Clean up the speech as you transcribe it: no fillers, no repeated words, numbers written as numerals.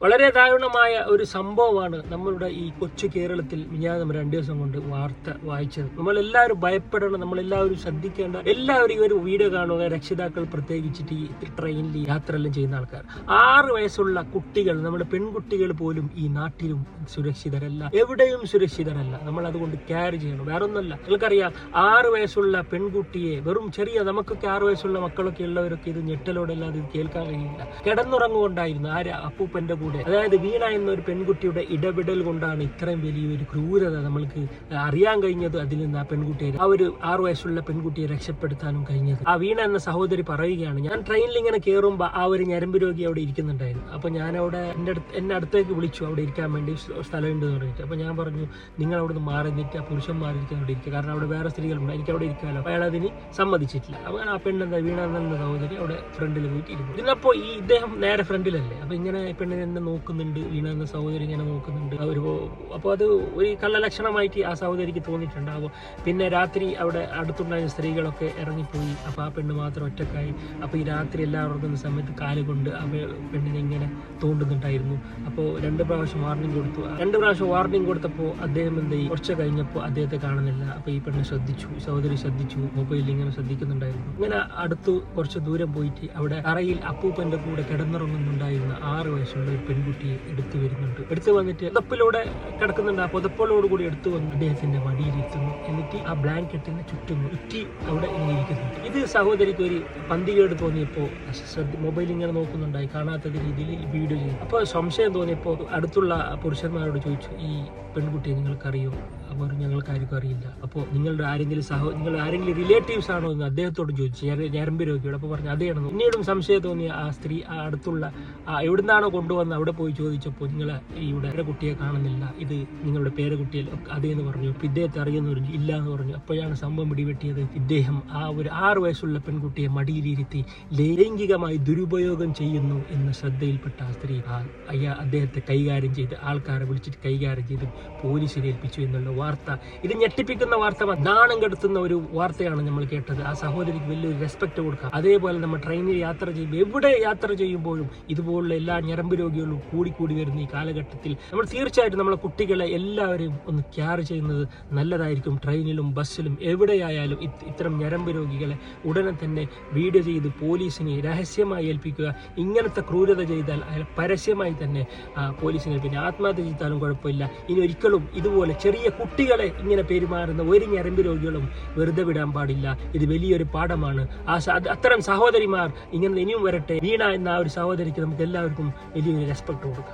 വളരെ ദാരുണമായ ഒരു സംഭവമാണ് നമ്മളുടെ ഈ കൊച്ചു കേരളത്തിൽ നമ്മൾ 2 ദിവസം കൊണ്ട് വാർത്ത വായിച്ചത്. നമ്മളെല്ലാവരും ഭയപ്പെടണം, നമ്മളെല്ലാവരും ശ്രദ്ധിക്കേണ്ട, എല്ലാവരും ഈ ഒരു വീഡിയോ കാണുക. രക്ഷിതാക്കൾ പ്രത്യേകിച്ചിട്ട് ഈ ട്രെയിനിൽ യാത്രയെല്ലാം ചെയ്യുന്ന ആൾക്കാർ, 6 വയസ്സുള്ള കുട്ടികൾ, നമ്മുടെ പെൺകുട്ടികൾ പോലും ഈ നാട്ടിലും സുരക്ഷിതരല്ല, എവിടെയും സുരക്ഷിതരല്ല. നമ്മൾ അതുകൊണ്ട് കെയർ ചെയ്യണം. വേറെ ഒന്നല്ല, നിങ്ങൾക്കറിയാം 6 വയസ്സുള്ള പെൺകുട്ടിയെ, വെറും ചെറിയ, നമുക്കൊക്കെ 6 വയസ്സുള്ള മക്കളൊക്കെ ഉള്ളവരൊക്കെ ഇത് ഞെട്ടലോടല്ലാതെ ഇത് കേൾക്കാൻ കഴിയില്ല. കിടന്നുറങ്ങുകൊണ്ടായിരുന്നു അപ്പൂപ്പന്റെ കൂടെ. അതായത് വീണ എന്നൊരു പെൺകുട്ടിയുടെ ഇടപെടൽ കൊണ്ടാണ് ഇത്രയും വലിയൊരു ക്രൂരത നമ്മൾക്ക് അറിയാൻ കഴിഞ്ഞത്. അതിൽ നിന്ന് ആ പെൺകുട്ടിയെ, ആ ഒരു 6 വയസ്സുള്ള പെൺകുട്ടിയെ രക്ഷപ്പെടുത്താനും കഴിഞ്ഞത്. ആ വീണ എന്ന സഹോദരി പറയുകയാണ്, ഞാൻ ട്രെയിനിൽ ഇങ്ങനെ കയറുമ്പോൾ ആ ഒരു ഞരമ്പ് രോഗി അവിടെ ഇരിക്കുന്നുണ്ടായിരുന്നു. അപ്പൊ ഞാൻ അവിടെ എന്നെ അടുത്തേക്ക് വിളിച്ചു, അവിടെ ഇരിക്കാൻ വേണ്ടി സ്ഥലമുണ്ട് എന്ന് പറഞ്ഞിട്ട്. അപ്പൊ ഞാൻ പറഞ്ഞു, നിങ്ങൾ അവിടെ നിന്ന് മാറി നിന്നിട്ട് ആ പുരുഷന്മാരിരിക്കാൻ അവിടെ ഇരിക്കുക, കാരണം അവിടെ വേറെ സ്ത്രീകളുണ്ട്, എനിക്ക് അവിടെ ഇരിക്കാമല്ലോ. അയാൾ അതിന് സമ്മതിച്ചിട്ടില്ല. അപ്പൊ ആ പെണ്ണെന്താ, വീണ എന്ന സഹോദരി അവിടെ ഫ്രണ്ടിൽ പോയിട്ട് ഇരുന്നു. ഇതിനപ്പോ ഈ ഇദ്ദേഹം നേരെ ഫ്രണ്ടിലല്ലേ. അപ്പൊ ഇങ്ങനെ പെണ്ണിനെ എന്നെ നോക്കുന്നുണ്ട്, വീണ എന്ന സഹോദരി ഇങ്ങനെ നോക്കുന്നുണ്ട്. അപ്പോൾ അത് ഒരു കള്ളലക്ഷണമായിട്ട് ആ സഹോദരിക്ക് തോന്നിയിട്ടുണ്ടാവും. പിന്നെ രാത്രി അവിടെ അടുത്തുണ്ടായിരുന്ന സ്ത്രീകളൊക്കെ ഇറങ്ങിപ്പോയി. അപ്പോൾ ആ പെണ്ണ് മാത്രം ഒറ്റക്കായി. അപ്പോൾ ഈ രാത്രി എല്ലാവരും ഉറങ്ങുന്ന സമയത്ത് കാലുകൊണ്ട് ആ പെണ്ണിനെ ഇങ്ങനെ തോണ്ടുന്നുണ്ടായിരുന്നു. അപ്പോൾ 2 പ്രാവശ്യം വാർണിംഗ് കൊടുത്തു. 2 പ്രാവശ്യം വാർണിംഗ് കൊടുത്തപ്പോൾ അദ്ദേഹം എന്ത് ചെയ്യും, കുറച്ച് കഴിഞ്ഞപ്പോൾ അദ്ദേഹത്തെ കാണുന്നില്ല. അപ്പോൾ ഈ പെണ്ണ് ശ്രദ്ധിച്ചു, സഹോദരി ശ്രദ്ധിച്ചു, മൊബൈലിൽ ഇങ്ങനെ ശ്രദ്ധിക്കുന്നുണ്ടായിരുന്നു. ഇങ്ങനെ അടുത്ത് കുറച്ച് ദൂരം പോയിട്ട് അവിടെ അറയിൽ അപ്പൂപ്പന്റെ കൂടെ കിടന്നുറങ്ങുന്നുണ്ടായിരുന്ന 6 വയസ്സുള്ള ഒരു പെൺകുട്ടിയെ എടുത്തു വന്നിട്ട് പുതപ്പിലൂടെ കിടക്കുന്നുണ്ട്. ആ പുതപ്പോടുകൂടി എടുത്തു വന്ന് അദ്ദേഹത്തിന്റെ മടിയിലിരുത്തുന്നു. എന്നിട്ട് ആ ബ്ലാങ്കറ്റിനെ ചുറ്റുന്നു, ചുറ്റി അവിടെ ഇങ്ങനെ ഇരിക്കുന്നുണ്ട്. ഇത് സഹോദരിക്ക് ഒരു പന്തികേട് തോന്നിയപ്പോൾ മൊബൈൽ ഇങ്ങനെ നോക്കുന്നുണ്ടായി, കാണാത്ത രീതിയിൽ വീഡിയോ ചെയ്തു. അപ്പോൾ സംശയം തോന്നിയപ്പോൾ അടുത്തുള്ള പുരുഷന്മാരോട് ചോദിച്ചു, ഈ പെൺകുട്ടിയെ നിങ്ങൾക്കറിയോ? അവർ ഞങ്ങൾക്ക് ആർക്കും അറിയില്ല. അപ്പോൾ നിങ്ങൾ ആരെങ്കിലും റിലേറ്റീവ്സ് ആണോ എന്ന് അദ്ദേഹത്തോട് ചോദിച്ചു, ഞരമ്പ് രോഗിയോട്. അപ്പോൾ പറഞ്ഞു അതേയാണെന്ന്. പിന്നീടും സംശയം തോന്നിയ ആ സ്ത്രീ ആ അടുത്തുള്ള എവിടുന്നാണോ കൊണ്ടുവന്ന് അവിടെ പോയി ചോദിച്ചപ്പോൾ, നിങ്ങൾ ഇവിടെ കുട്ടിയെ കാണുന്നില്ല, ഇത് നിങ്ങളുടെ പേരക്കുട്ടിയല്ലോ അതേന്ന് പറഞ്ഞു. ഇപ്പം ഇദ്ദേഹത്തെ അറിയുമെന്ന് പറഞ്ഞു, ഇല്ല എന്ന് പറഞ്ഞു. അപ്പോഴാണ് സംഭവം പിടിപെട്ടിയത്. ഇദ്ദേഹം ആ ഒരു 6 വയസ്സുള്ള പെൺകുട്ടിയെ മടിയിലിരുത്തി ലൈംഗികമായി ദുരുപയോഗം ചെയ്യുന്നു എന്ന് ശ്രദ്ധയിൽപ്പെട്ട ആ സ്ത്രീ അദ്ദേഹത്തെ കൈകാര്യം ചെയ്ത്, ആൾക്കാരെ വിളിച്ചിട്ട് കൈകാര്യം ചെയ്ത് പോലീസിനെ ഏൽപ്പിച്ചു എന്നുള്ള വാർത്ത. ഇത് ഞെട്ടിപ്പിക്കുന്ന വാർത്ത, നാണം കെടുത്തുന്ന ഒരു വാർത്തയാണ് നമ്മൾ കേട്ടത്. ആ സഹോദരിക്ക് വലിയൊരു റെസ്പെക്ട് കൊടുക്കുക. അതേപോലെ നമ്മൾ ട്രെയിനിൽ യാത്ര ചെയ്യുമ്പോൾ, എവിടെ യാത്ര ചെയ്യുമ്പോഴും ഇതുപോലുള്ള എല്ലാ ഞരമ്പ് രോഗികളും കൂടി വരുന്ന ഈ കാലഘട്ടത്തിൽ നമ്മൾ തീർച്ചയായിട്ടും നമ്മളെ കുട്ടികളെ എല്ലാവരെയും ഒന്ന് കെയർ ചെയ്യുന്നത് നല്ലതായിരിക്കും. ട്രെയിനിലും ബസ്സിലും എവിടെയായാലും ഇത്തരം ഞരമ്പ് രോഗികളെ ഉടനെ തന്നെ വീഡിയോ ചെയ്ത് പോലീസിനെ രഹസ്യമായി ഏൽപ്പിക്കുക. ഇങ്ങനത്തെ ക്രൂരത ചെയ്താൽ അയാൾ പരസ്യമായി തന്നെ പോലീസിനെ, പിന്നെ ആത്മഹത്യ ചെയ്താലും കുഴപ്പമില്ല. ഇനി ഒരിക്കലും ഇതുപോലെ ചെറിയ കുട്ടികളെ ഇങ്ങനെ പെരുമാറുന്ന ഒരു ഞരമ്പ് രോഗികളും വെറുതെ വിടാൻ പാടില്ല. ഇത് വലിയൊരു പാഠമാണ്. അത്തരം സഹോദരിമാർ ഇങ്ങനെ ഇനിയും വരട്ടെ. വീണ എന്ന ആ ഒരു സഹോദരിക്ക് നമുക്ക് എല്ലാവർക്കും വലിയൊരു റെസ്പെക്ട് കൊടുക്കാം.